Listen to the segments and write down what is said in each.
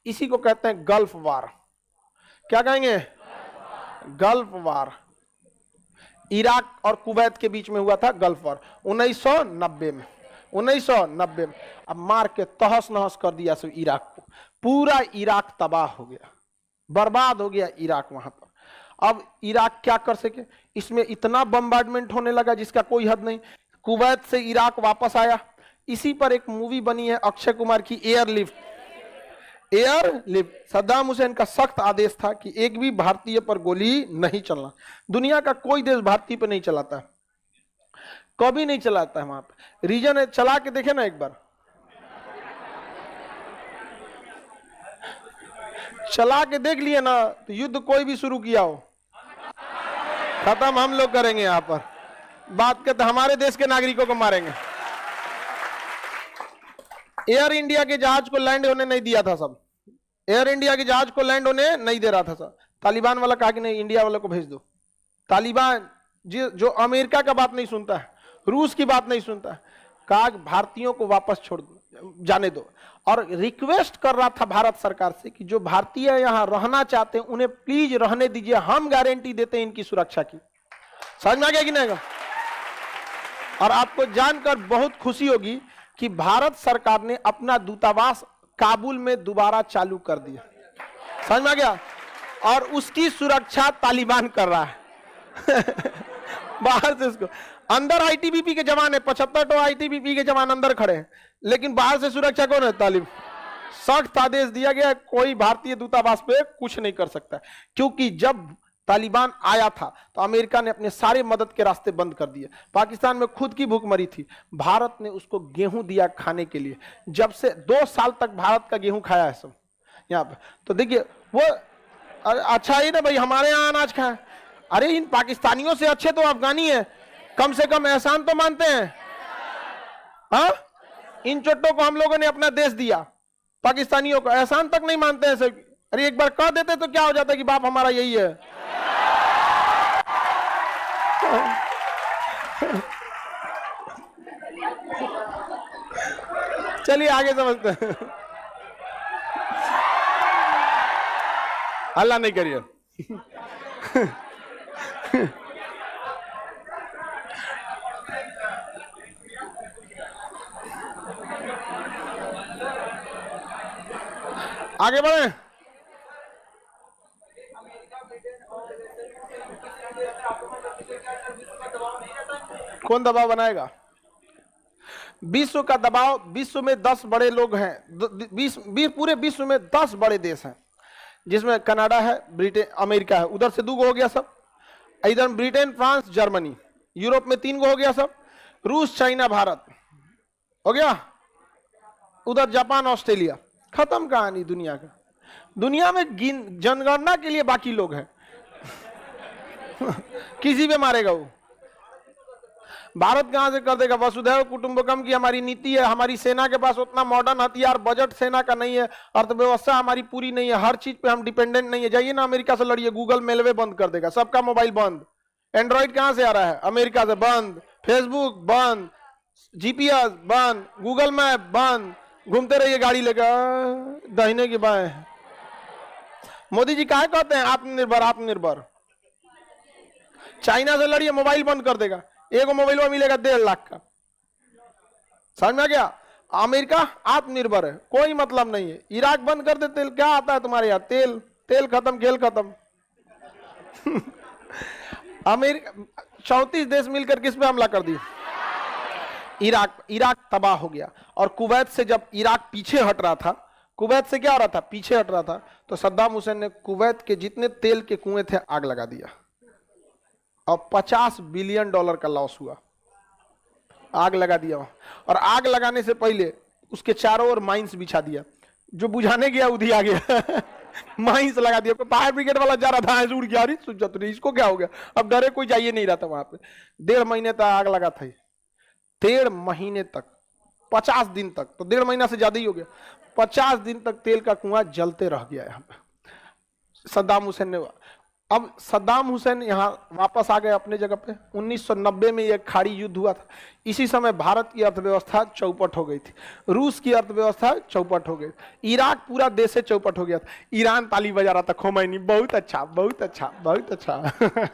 इसी को कहते हैं गल्फ वार। क्या कहेंगे? गल्फ वार। इराक और कुवैत के बीच में हुआ था गल्फ वार 1990 में। 1990 में अब मार के तहस नहस कर दिया सब इराक को। पूरा इराक तबाह हो गया, बर्बाद हो गया इराक वहां पर। अब इराक क्या कर सके? इसमें इतना बम्बार्डमेंट होने लगा जिसका कोई हद नहीं। कुवैत से इराक वापस आया। इसी पर एक मूवी बनी है अक्षय कुमार की, एयरलिफ्ट। एयरलिफ्ट। सद्दाम हुसैन का सख्त आदेश था कि एक भी भारतीय पर गोली नहीं चलना। दुनिया का कोई देश भारतीय पर नहीं चलाता, कभी नहीं चलाता है वहां पे। रीजन है, चला के देखे ना एक बार, चला के देख लिए ना, तो युद्ध कोई भी शुरू किया हो खत्म हम लोग करेंगे। यहां पर बात करते हमारे देश के नागरिकों को मारेंगे। एयर इंडिया के जहाज को लैंड होने नहीं दिया था सब। एयर इंडिया के जहाज को लैंड होने नहीं दे रहा था सब। तालिबान वाला कहा कि नहीं, इंडिया वालों को भेज दो। तालिबान जो अमेरिका का बात नहीं सुनता है, रूस की बात नहीं सुनता है, कहा भारतीयों को वापस छोड़ दो, जाने दो। और रिक्वेस्ट कर रहा था भारत सरकार से कि जो भारतीय यहां रहना चाहते हैं उन्हें प्लीज रहने दीजिए, हम गारंटी देते हैं इनकी सुरक्षा की। समझ में आ गया कि नहीं? और आपको जानकर बहुत खुशी होगी कि भारत सरकार ने अपना दूतावास काबुल में दोबारा चालू कर दिया। समझ में आ गया? और उसकी सुरक्षा तालिबान कर रहा है बाहर से। उसको अंदर आईटीबीपी के जवान है, 75 तो आईटीबीपी के जवान अंदर खड़े हैं, लेकिन बाहर से सुरक्षा कौन है? तालिबान। सख्त आदेश दिया गया, कोई भारतीय दूतावास पे कुछ नहीं कर सकता, क्योंकि जब तालिबान आया था तो अमेरिका ने अपने सारे मदद के रास्ते बंद कर दिए। पाकिस्तान में खुद की भूखमरी थी, भारत ने उसको गेहूं दिया खाने के लिए। जब से 2 साल तक भारत का गेहूं खाया है सब यहाँ पे। तो देखिए वो अच्छा ही ना भाई, हमारे यहाँ अनाज खाए। अरे इन पाकिस्तानियों से अच्छे तो अफगानी है, कम से कम एहसान तो मानते हैं। हाँ, इन चोटों को हम लोगों ने अपना देश दिया, पाकिस्तानियों को एहसान तक नहीं मानते हैं सब। अरे एक बार कह देते तो क्या हो जाता कि बाप हमारा यही है। चलिए आगे समझते हैं। अल्लाह नहीं करिए। आगे बढ़े। कौन दबाव बनाएगा? विश्व का दबाव। विश्व में 10 बड़े लोग हैं, पूरे विश्व में 10 बड़े देश हैं, जिसमें कनाडा है, ब्रिटेन, अमेरिका है, उधर से 2 गो हो गया सब। इधर ब्रिटेन, फ्रांस, जर्मनी। यूरोप में 3 गो हो गया सब, रूस, चाइना, भारत हो गया। उधर जापान, ऑस्ट्रेलिया। खत्म कहानी दुनिया का। दुनिया में जनगणना के लिए बाकी लोग हैं किसी पे मारेगा वो। भारत कहां से कर देगा? वसुधैव कुटुंबकम की हमारी नीति है, हमारी सेना के पास उतना मॉडर्न हथियार, बजट सेना का नहीं है, अर्थव्यवस्था हमारी पूरी नहीं है, हर चीज पे हम डिपेंडेंट नहीं है। जाइए ना अमेरिका से लड़िए, गूगल मेलवे बंद कर देगा, सबका मोबाइल बंद। एंड्रॉइड कहां से आ रहा है? अमेरिका से, बंद। फेसबुक बंद, जीपीएस बंद, गूगल मैप बंद। घूमते रहिए गाड़ी लेकर दाहिने की बाएं। मोदी जी काहे कहते हैं आत्मनिर्भर आत्मनिर्भर? चाइना से लड़िए, मोबाइल बंद कर देगा, एक मोबाइल मिलेगा 1.5 लाख का। समझ में आ गया? अमेरिका आत्मनिर्भर है, कोई मतलब नहीं है। इराक बंद कर दे, तेल क्या आता है तुम्हारे यहाँ? तेल, तेल खत्म, खेल खत्म। अमेरिका 34 देश मिलकर किस पे हमला कर दिए? इराक तबाह हो गया। और कुवैत से जब इराक पीछे हट रहा था, कुवैत से क्या हो रहा था? पीछे हट रहा था, तो सद्दाम हुसैन ने कुवैत के जितने तेल के कुएं थे आग लगा दिया, और $50 बिलियन का लॉस हुआ। आग लगा दिया। और आग लगाने से पहले उसके चारों ओर माइंस बिछा दिया, जो बुझाने गया उधी आ गया माइंस लगा दिया। फायर ब्रिगेड वाला जा रहा था, उड़ गया, अरे इसको क्या हो गया? अब डरे कोई जाइए नहीं रहा था वहां पे। 1.5 महीने तक आग लगा था, 1.5 महीने तक, 50 दिन तक, तो 1.5 महीना से ज्यादा ही हो गया। 50 दिन तक तेल का कुआं जलते रह गया यहाँ पे। सद्दाम हुसैन ने अब सद्दाम हुसैन यहाँ वापस आ गए अपने जगह पे। 1990 में एक खाड़ी युद्ध हुआ था। इसी समय भारत की अर्थव्यवस्था चौपट हो गई थी, रूस की अर्थव्यवस्था चौपट हो गई, इराक पूरा देश से चौपट हो गया था। ईरान ताली बजा रहा था, खोमैनी बहुत अच्छा बहुत अच्छा बहुत अच्छा।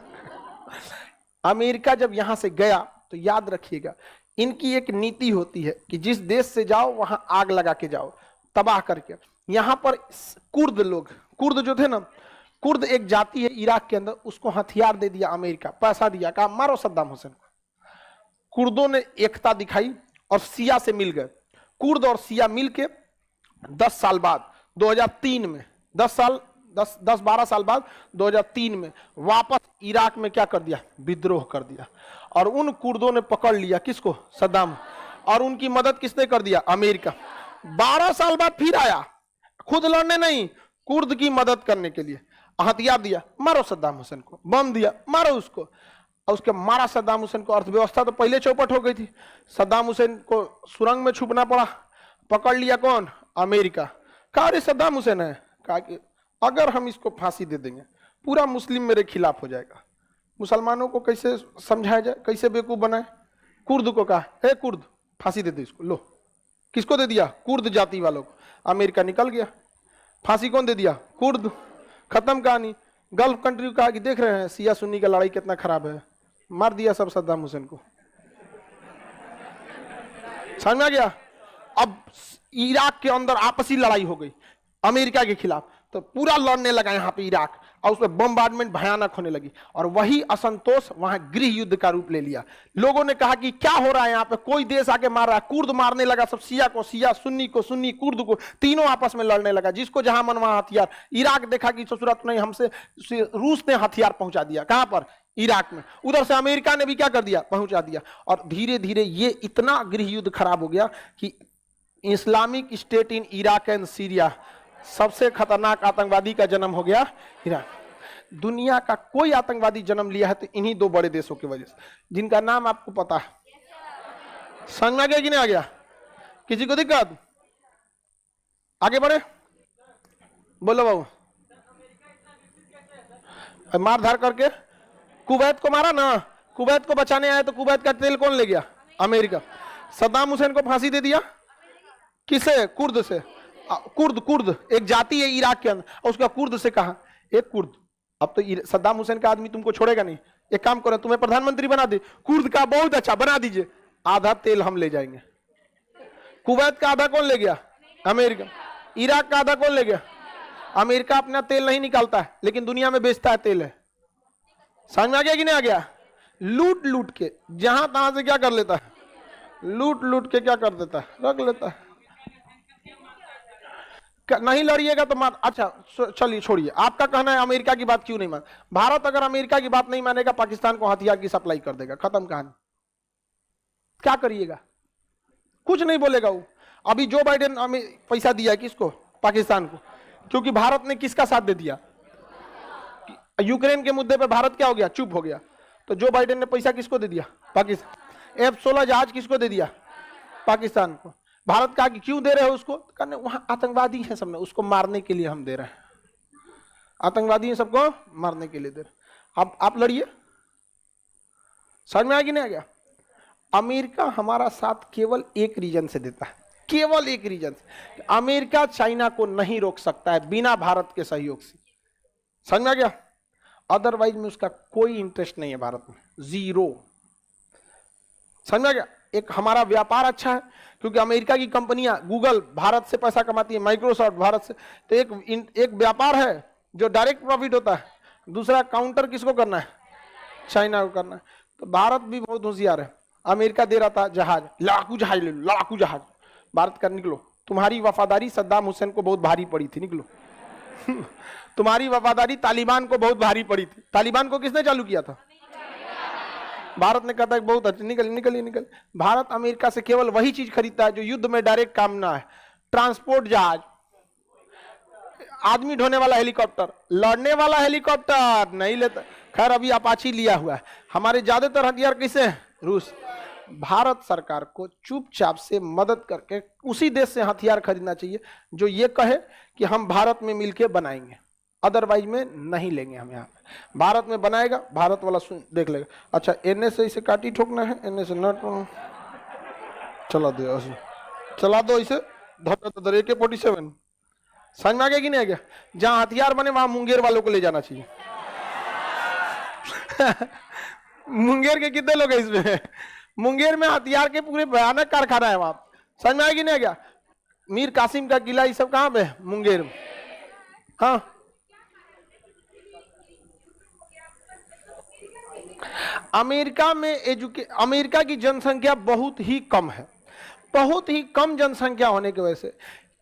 अमेरिका जब यहां से गया तो याद रखिएगा, इनकी एक नीति होती है कि जिस देश से जाओ वहां आग लगा के जाओ, तबाह करके। यहां पर कुर्द लोग, कुर्द जो थे ना, कुर्द एक जाति है इराक के अंदर, उसको हथियार दे दिया अमेरिका, पैसा दिया, कहा मारो सद्दाम हुसैन को। कुर्दों ने एकता दिखाई और सिया से मिल गए। कुर्द और सिया मिलके 10 साल बाद 2003 में, 10-12 साल बाद 2003 में वापस इराक में क्या कर दिया, विद्रोह कर दिया। और उन कुर्दों ने पकड़ लिया किसको, सद्दाम, और उनकी मदद किसने कर दिया, अमेरिका। 12 साल बाद फिर आया, खुद लड़ने नहीं, कुर्द की मदद करने के लिए हथियार दिया, मारो सद्दाम हुसैन को, बम दिया, मारो उसको। और उसके मारा सद्दाम हुसैन को। अर्थव्यवस्था तो पहले चौपट हो गई थी, सद्दाम हुसैन को सुरंग में छुपना पड़ा, पकड़ लिया कौन, अमेरिका। कहा अरे सद्दाम हुसैन है, कहा कि अगर हम इसको फांसी दे देंगे पूरा मुस्लिम मेरे खिलाफ हो जाएगा, मुसलमानों को कैसे समझाया जाए, कैसे बेवकूफ बनाए। कुर्द को कहा हे कुर्द फांसी दे दे इसको, लो। किसको दे दिया, कुर्द जाति वालों को। अमेरिका निकल गया, फांसी कौन दे दिया, कुर्द। खत्म कहानी। गल्फ कंट्री को कहा कि देख रहे हैं सिया सुन्नी का लड़ाई कितना खराब है, मार दिया सब सद्दाम हुसैन को। समझ में आ गया। अब इराक के अंदर आपसी लड़ाई हो गई अमेरिका के खिलाफ, तो पूरा लड़ने लगा यहाँ पे इराक, और उसमें बमबार्डमेंट भयानक होने लगी। और वही असंतोष वहां गृह युद्ध का रूप ले लिया। लोगों ने कहा कि क्या हो रहा है यहाँ पे, कोई देश आके मार रहा है। कुर्द मारने लगा सब, सिया को सिया, सुन्नी को सुन्नी, कुर्द को, तीनों आपस में लड़ने लगा, जिसको जहां मन वहां हथियार। इराक देखा कि ससुरात नहीं, हमसे रूस ने हथियार पहुंचा दिया, कहां पर, इराक में। उधर से अमेरिका ने भी क्या कर दिया, पहुंचा दिया। और धीरे धीरे ये इतना गृह युद्ध खराब हो गया कि Islamic state in Iraq and Syria, सबसे खतरनाक आतंकवादी का जन्म हो गया इराक। दुनिया का कोई आतंकवादी जन्म लिया है तो इन्हीं दो बड़े देशों की वजह से, जिनका नाम आपको पता है। समझ में आ गया कि नहीं आ गया, किसी को दिक्कत, आगे बढ़े, बोलो बाबू। मारधार करके कुवैत को मारा ना, कुवैत को बचाने आए तो कुवैत का तेल कौन ले गया, अमेरिका। सद्दाम हुसैन को फांसी दे दिया, किसे, कुर्द से। कुर्द, कुर्द एक जाति है इराक के अंदर, उसका कुर्द से कहा एक कुर्द, अब तो सद्दाम हुसैन का आदमी तुमको छोड़ेगा नहीं, एक काम करो तुम्हें प्रधानमंत्री बना दे। कुर्द का बहुत अच्छा बना दीजिए, आधा तेल हम ले जाएंगे। कुवैत का आधा कौन ले गया, अमेरिका। इराक का आधा कौन ले गया, अमेरिका। अपना तेल नहीं निकालता है लेकिन दुनिया में बेचता है तेल है। समझ में आ गया कि नहीं आ गया। लूट लूट के जहां तहां से क्या कर लेता है, लूट लूट के क्या कर देता है, रख लेता है। नहीं लड़िएगा तो मार। अच्छा चलिए छोड़िए, आपका कहना है अमेरिका की बात क्यों नहीं मान। भारत अगर अमेरिका की बात नहीं मानेगा, पाकिस्तान को हथियार की सप्लाई कर देगा, खत्म कहानी। क्या करिएगा, कुछ नहीं बोलेगा वो। अभी जो बाइडेन पैसा दिया है किसको, पाकिस्तान को, क्योंकि भारत ने किसका साथ दे दिया, यूक्रेन के मुद्दे पे भारत क्या हो गया, चुप हो गया। तो जो बाइडेन ने पैसा किसको दे दिया, पाकिस्तान। F-16 जहाज किसको दे दिया, पाकिस्तान को। भारत कहा कि क्यों दे रहे हो उसको, कहने वहां आतंकवादी है सब में, उसको मारने के लिए हम दे रहे हैं, आतंकवादी है सबको मारने के लिए दे रहे। अब आप लड़िए। समझ में आ गया नहीं आ गया। अमेरिका हमारा साथ केवल एक रीजन से देता है, केवल एक रीजन से। अमेरिका चाइना को नहीं रोक सकता है बिना भारत के सहयोग से। समझ में आ गया। अदरवाइज में उसका कोई इंटरेस्ट नहीं है भारत में, जीरो। समझ में आ गया। एक हमारा व्यापार अच्छा है क्योंकि अमेरिका की कंपनियां, गूगल भारत से पैसा कमाती है, माइक्रोसॉफ्ट भारत से। तो एक व्यापार है जो डायरेक्ट प्रॉफिट होता है, दूसरा काउंटर किसको करना है, चाइना को करना है। तो भारत भी बहुत होशियार है। अमेरिका दे रहा था जहाज, लड़ाकू जहाज ले लो, लड़ाकू जहाज। भारत का निकलो, तुम्हारी वफादारी सद्दाम हुसैन को बहुत भारी पड़ी थी, निकलो। तुम्हारी वफादारी तालिबान को बहुत भारी पड़ी थी। तालिबान को किसने चालू किया था, भारत ने कहा था बहुत अच्छी, निकल निकल निकल। भारत अमेरिका से केवल वही चीज खरीदता है जो युद्ध में डायरेक्ट काम ना है। ट्रांसपोर्ट जहाज, आदमी ढोने वाला हेलीकॉप्टर, लड़ने वाला हेलीकॉप्टर नहीं लेता। खैर अभी अपाची लिया हुआ है। हमारे ज्यादातर हथियार किसे, रूस। भारत सरकार को चुपचाप से मदद करके उसी देश से हथियार खरीदना चाहिए जो ये कहे कि हम भारत में मिलकर बनाएंगे। अदरवाइज में नहीं लेंगे हम। यहाँ पे भारत में बनाएगा, भारत वाला देख लेगा। अच्छा एनए से इसे काटी ठोकना है, एनए से नट चला दो, चला दो इसे धर AK-47। समझ में आ गया कि नहीं आ गया? जहां हथियार बने वहां मुंगेर वालों को ले जाना चाहिए। मुंगेर के कितने लोग हैं इसमें? मुंगेर में हथियार के पूरे भयानक कारखाना है वहां। समझ में आया कि नहीं आ गया? मीर कासिम का किला ये सब कहां पे? मुंगेर में। हाँ अमेरिका में अमेरिका की जनसंख्या बहुत ही कम है। बहुत ही कम जनसंख्या होने की वजह से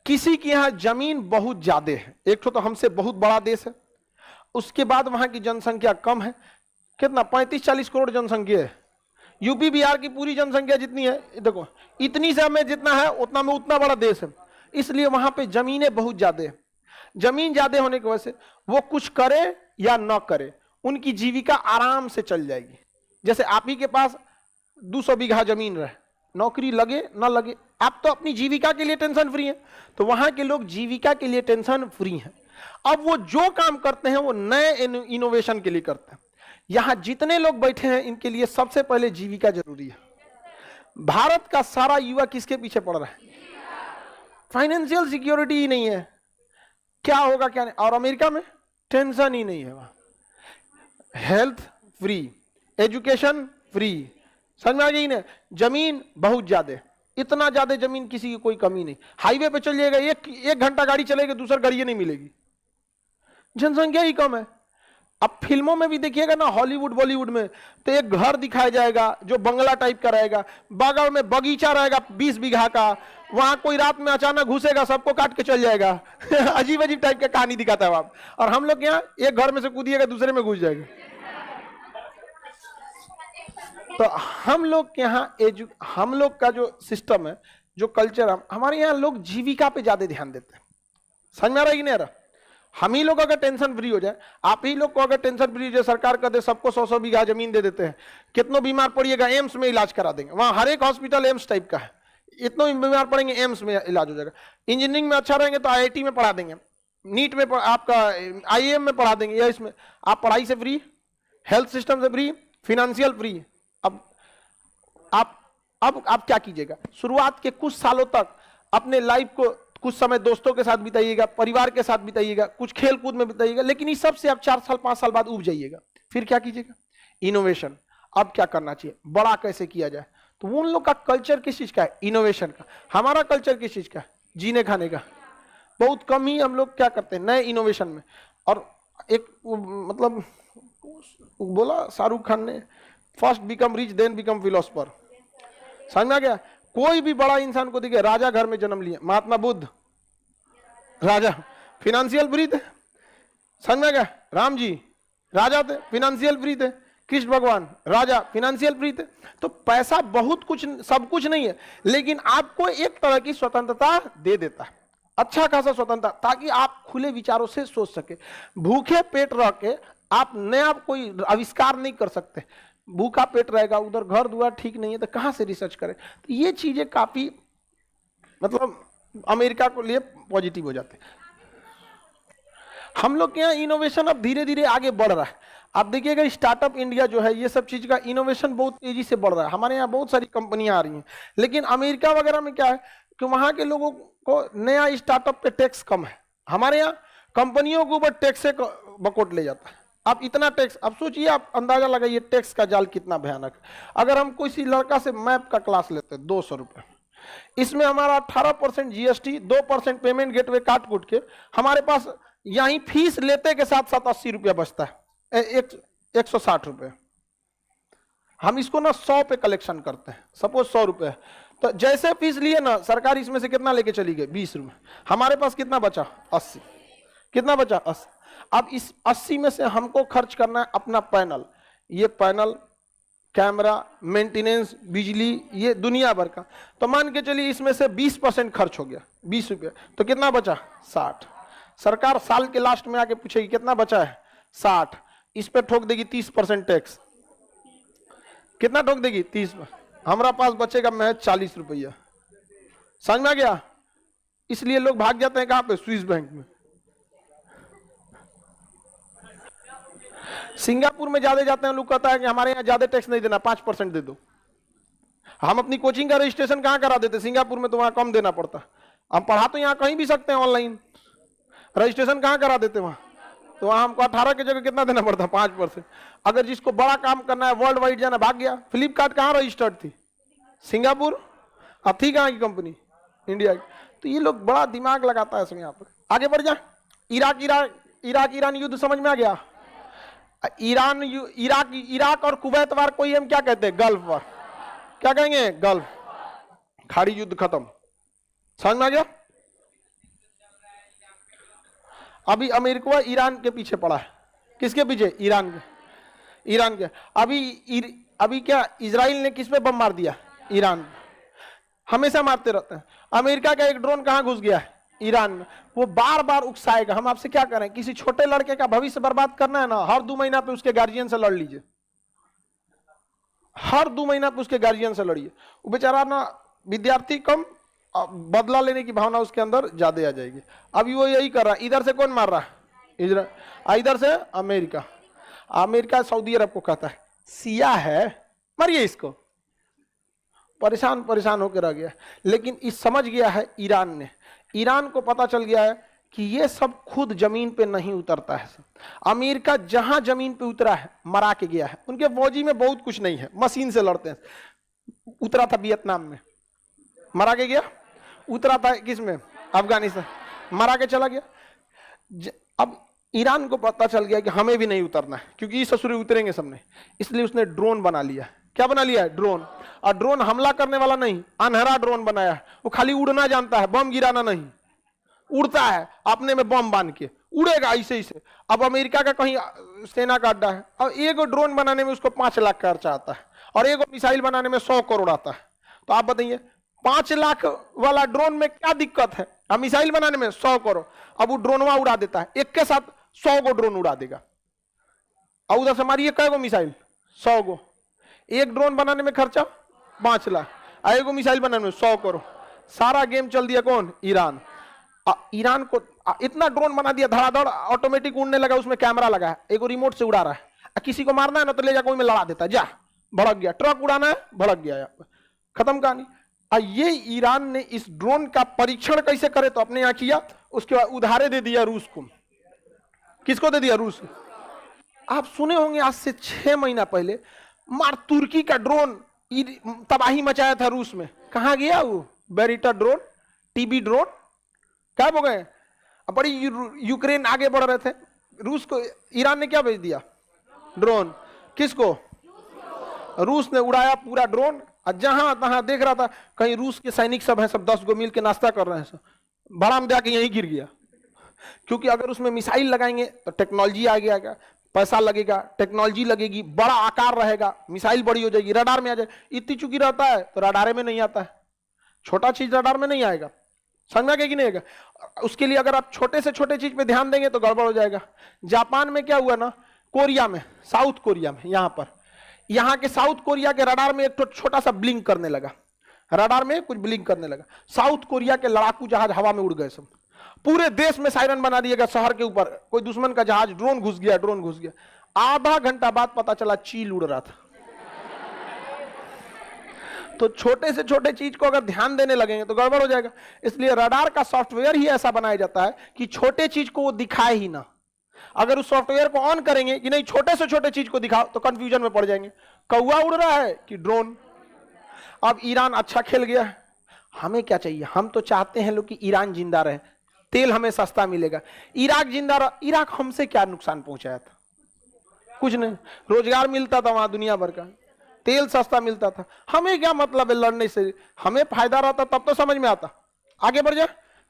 किसी के यहाँ जमीन बहुत ज्यादा है। एक तो हमसे बहुत बड़ा देश है, उसके बाद वहां की जनसंख्या कम है। कितना? 35-40 करोड़ जनसंख्या है। यूपी बिहार की पूरी जनसंख्या जितनी है, देखो इतनी से हमें जितना है उतना में उतना बड़ा देश है, इसलिए वहां पे जमीनें बहुत ज्यादा है। जमीन ज्यादा होने की वजह से वो कुछ करे या न करे उनकी जीविका आराम से चल जाएगी। जैसे आप ही के पास 200 बीघा जमीन रहे, नौकरी लगे ना लगे आप तो अपनी जीविका के लिए टेंशन फ्री हैं। तो वहां के लोग जीविका के लिए टेंशन फ्री हैं। अब वो जो काम करते हैं वो नए इनोवेशन के लिए करते हैं। यहां जितने लोग बैठे हैं इनके लिए सबसे पहले जीविका जरूरी है। भारत का सारा युवा किसके पीछे पड़ रहा है? फाइनेंशियल सिक्योरिटी ही नहीं है, क्या होगा क्या नहीं। और अमेरिका में टेंशन ही नहीं है, वहां हेल्थ फ्री, एजुकेशन फ्री। समझ में आ गई ना? जमीन बहुत ज्यादा, इतना ज्यादा जमीन किसी की कोई कमी नहीं। हाईवे पे चल जाएगा, एक घंटा गाड़ी चलेगी दूसरी गाड़ी नहीं मिलेगी, जनसंख्या ही कम है। अब फिल्मों में भी देखिएगा ना, हॉलीवुड बॉलीवुड में, तो एक घर दिखाया जाएगा जो बंगला टाइप का रहेगा, बगल में बगीचा रहेगा 20 बीघा का, वहां कोई रात में अचानक घुसेगा सबको काट के चल जाएगा। अजीब अजीब टाइप का कहानी दिखाता है आप। और हम लोग यहाँ एक घर में से कूदिएगा दूसरे में घुस जाएगा। तो हम लोग के यहाँ हम लोग का जो सिस्टम है, जो कल्चर है, हमारे यहाँ लोग जीविका पे ज्यादा ध्यान देते हैं। समझ में आ रहा है कि नहीं आ रहा? हम ही लोग अगर टेंशन फ्री हो जाए, आप ही लोग को अगर टेंशन फ्री हो जाए, सरकार कर दे सबको 100-100 बीघा जमीन दे देते हैं, कितनों बीमार पड़िएगा एम्स में इलाज करा देंगे। वहां हर एक हॉस्पिटल एम्स टाइप का है, इतनों बीमार पड़ेंगे एम्स में इलाज हो जाएगा। इंजीनियरिंग में अच्छा रहेंगे तो IIT में पढ़ा देंगे, नीट में आपका IIM में पढ़ा देंगे, या इसमें आप पढ़ाई से फ्री, हेल्थ सिस्टम से फ्री, फिनेंशियल फ्री। अब आप क्या कीजिएगा? शुरुआत के कुछ सालों तक अपने लाइफ को कुछ समय दोस्तों के साथ बिताइएगा, परिवार के साथ बिताइएगा, कुछ खेल कूद में बिताइएगा, लेकिन इस सब से आप 4 साल 5 साल बाद उब जाइएगा। फिर क्या कीजिएगा? इनोवेशन। अब क्या करना चाहिए, बड़ा कैसे किया जाए। तो उन लोग का कल्चर किस चीज का है? इनोवेशन का। हमारा कल्चर किस चीज का है? जीने खाने का। बहुत कम ही हम लोग क्या करते हैं नए इनोवेशन में। और एक मतलब बोला शाहरुख खान ने, first become rich then become philosopher. समझ में आ गया? कोई भी बड़ा इंसान को देखिए, राजा घर में जन्म लिए, महात्मा बुद्ध राजा, फिनेंशियल फ्री थे। समझ में आ गया? राम जी राजा थे, फिनेंशियल फ्री थे। कृष्ण भगवान राजा, फिनेंशियल फ्री थे। तो पैसा बहुत कुछ सब कुछ नहीं है, लेकिन आपको एक तरह की स्वतंत्रता दे देता है, अच्छा खासा स्वतंत्रता, ताकि आप खुले विचारों से सोच सके। भूखे पेट रह के आप नया कोई आविष्कार नहीं कर सकते। भूखा पेट रहेगा, उधर घर दुआर ठीक नहीं है, तो कहां से रिसर्च करें। तो ये चीजें काफी मतलब अमेरिका को लिए पॉजिटिव हो जाते हैं। हम लोग के यहाँ इनोवेशन अब धीरे धीरे आगे बढ़ रहा है। आप देखिएगा स्टार्टअप इंडिया जो है, ये सब चीज का इनोवेशन बहुत तेजी से बढ़ रहा है। हमारे यहाँ बहुत सारी कंपनियां आ रही हैं, लेकिन अमेरिका वगैरह में क्या है कि वहां के लोगों को नया स्टार्टअप पे टैक्स कम है। हमारे यहाँ कंपनियों के ऊपर टैक्स से बकोट ले जाता है। आप इतना टैक्स, अब सोचिए, आप अंदाजा लगाइए टैक्स का जाल कितना भयानक है। अगर हम किसी लड़का से मैप का क्लास लेते हैं 200 रुपये, इसमें हमारा 18% GST, 2% पेमेंट गेटवे काट कूट के हमारे पास यहीं फीस लेते के साथ साथ 80 रुपया बचता है, 160 रुपये। हम इसको ना 100 पे कलेक्शन करते हैं, सपोज 100 रुपये, तो जैसे फीस लिए ना सरकार इसमें से कितना लेके चली गई? 20 रुपये। हमारे पास कितना बचा? 80। कितना बचा? 80। अब इस 80 में से हमको खर्च करना है अपना पैनल, ये पैनल, कैमरा, मेंटेनेंस, बिजली, ये दुनिया भर का। तो मान के चलिए इसमें से 20% खर्च हो गया, 20 रुपये, तो कितना बचा? 60। सरकार साल के लास्ट में आके पूछेगी कितना बचा है? 60। इस पे ठोक देगी 30% टैक्स। कितना ठोक देगी? 30। हमारा पास बचेगा महज 40 रुपया। समझ में आ गया? इसलिए लोग भाग जाते हैं कहां पे? स्विस बैंक में। सिंगापुर में ज्यादा जाते हैं लोग, कहता है कि हमारे यहाँ ज्यादा टैक्स नहीं देना, 5% दे दो। हम अपनी कोचिंग का रजिस्ट्रेशन कहाँ करा देते? सिंगापुर में, तो वहां कम देना पड़ता। हम पढ़ा तो यहाँ कहीं भी सकते हैं ऑनलाइन, रजिस्ट्रेशन कहाँ करा देते वहां, तो वहां हमको 18 की जगह कितना देना पड़ता? 5%। अगर जिसको बड़ा काम करना है, वर्ल्ड वाइड जाना, भाग गया। फ्लिपकार्ट कहाँ रजिस्टर्ड थी? सिंगापुर। अब थी कहाँ की कंपनी? इंडिया की। तो ये लोग बड़ा दिमाग लगाता है इसमें। यहाँ पर आगे बढ़ जा। इराक ईरान युद्ध समझ में आ गया? इराक और कुवैत वार को ही हम क्या कहते हैं? गल्फ वार। क्या कहेंगे? गल्फ। खाड़ी युद्ध खत्म। समझ में आ गया? अभी अमेरिका ईरान के पीछे पड़ा है। किसके पीछे? ईरान के। ईरान के। अभी क्या इजराइल ने किस पे बम मार दिया? ईरान। हमेशा मारते रहते हैं। अमेरिका का एक ड्रोन कहां घुस गया है? ईरान में। वो बार बार उकसाएगा। हम आपसे क्या करें? किसी छोटे लड़के का भविष्य बर्बाद करना है ना, हर 2 महीना पे उसके गार्जियन से लड़ लीजिए। हर 2 महीना पे उसके गार्जियन से लड़िए। वो बेचारा ना, विद्यार्थी कम, बदला लेने की भावना उसके अंदर ज्यादा आ जाएगी। अभी वो यही कर रहा है। इधर से कौन मार रहा है? इजराइल। इधर से अमेरिका। अमेरिका सऊदी अरब को कहता है सिया है, मारिए इसको। परेशान होकर रह गया। लेकिन इस समझ गया है ईरान ने। ईरान को पता चल गया है कि ये सब खुद जमीन पे नहीं उतरता है। अमेरिका जहां जमीन पे उतरा है, मरा के गया है। उनके फौजी में बहुत कुछ नहीं है, मशीन से लड़ते हैं। उतरा था वियतनाम में, मरा के गया। उतरा था किस में? अफगानिस्तान, मरा के चला गया। अब ईरान को पता चल गया कि हमें भी नहीं उतरना है, क्योंकि इस ससुरे उतरेंगे सबने। इसलिए उसने ड्रोन बना लिया। क्या बना लिया है? ड्रोन। और ड्रोन हमला करने वाला नहीं, अनहरा ड्रोन बनाया है। वो खाली उड़ना जानता है, बम गिराना नहीं। उड़ता है अपने में बम बांध के, उड़ेगा ऐसे ही से। अब अमेरिका का कहीं सेना का अड्डा है, अब एक ड्रोन बनाने में उसको 5 लाख का खर्चा आता है, और एक मिसाइल बनाने में 100 करोड़ आता है। तो आप बताइए 5 लाख वाला ड्रोन में क्या दिक्कत है? अब मिसाइल बनाने में 100 करोड़। अब वो ड्रोनवा उड़ा देता है, एक के साथ 100 गो ड्रोन उड़ा देगा। और उधर से मारिए कै गो मिसाइल? 100 गो। एक ड्रोन बनाने में खर्चा 5 लाख, एक मिसाइल बनाने में 100 करोड़। सारा गेम चल दिया कौन? ईरान। ईरान को इतना ड्रोन बना दिया, धड़ाधड़ ऑटोमेटिक उड़ने लगा, उसमें कैमरा लगा है, एक रिमोट से उड़ा रहा है। किसी को मारना है ना तो ले जाकर में लड़ा देता है, जा भड़क गया। ट्रक उड़ाना है, भड़क गया, खत्म कहानी। ये ईरान ने इस ड्रोन का परीक्षण कैसे करे तो अपने यहां किया, उसके बाद उधारे दे दिया रूस को। किसको दे दिया? रूस। आप सुने होंगे आज से 6 महीना पहले मार तुर्की का ड्रोन तबाही मचाया था रूस में। कहां गया वो? बेरिटा ड्रोन, टीबी ड्रोन, क्या हो गए? बड़ी यूक्रेन आगे बढ़ रहे थे, रूस को ईरान ने क्या भेज दिया? ड्रोन। किसको? रूस ने उड़ाया पूरा ड्रोन। और जहां तहां देख रहा था कहीं रूस के सैनिक सब हैं, सब 10 गो मिल के नाश्ता कर रहे हैं, सब बड़ा में जाके यहीं गिर गया। क्योंकि अगर उसमें मिसाइल लगाएंगे तो टेक्नोलॉजी आ गया, पैसा लगेगा, टेक्नोलॉजी लगेगी, बड़ा आकार रहेगा, मिसाइल बड़ी हो जाएगी, रडार में आ जाएगी। इतनी चुकी रहता है तो रडारे में नहीं आता है, छोटा चीज रडार में नहीं आएगा। समझ में आ गया कि नहीं आएगा? उसके लिए अगर आप छोटे से छोटे चीज पे ध्यान देंगे तो गड़बड़ हो जाएगा। जापान में क्या हुआ ना, कोरिया में, साउथ कोरिया में, यहाँ के साउथ कोरिया के रडार में एक छोटा सा ब्लिंक करने लगा, रडार में कुछ ब्लिंक करने लगा। साउथ कोरिया के लड़ाकू जहाज हवा में उड़ गए सब। पूरे देश में सायरन बना दिएगा, शहर के ऊपर कोई दुश्मन का जहाज, ड्रोन घुस गया। आधा घंटा बाद पता चला चील उड़ रहा था। तो छोटे से छोटे चीज को अगर ध्यान देने लगेंगे तो गड़बड़ हो जाएगा। इसलिए रडार का सॉफ्टवेयर ही ऐसा बनाया जाता है कि छोटे चीज को वो दिखाए ही ना। अगर उस सॉफ्टवेयर को ऑन करेंगे कि नहीं छोटे से छोटे चीज को दिखाओ तो कंफ्यूजन में पड़ जाएंगे, कौवा उड़ रहा है कि ड्रोन। अब ईरान अच्छा खेल गया, हमें क्या चाहिए? हम तो चाहते हैं लोग कि ईरान जिंदा रहे, तेल हमें सस्ता मिलेगा। इराक जिंदा रहा, इराक हमसे क्या नुकसान पहुंचाया था? कुछ नहीं, रोजगार मिलता था वहां दुनिया भर का, तेल सस्ता मिलता था। हमें क्या मतलब है लड़ने से? हमें फायदा रहता तब तो समझ में आता। आगे बढ़ जा।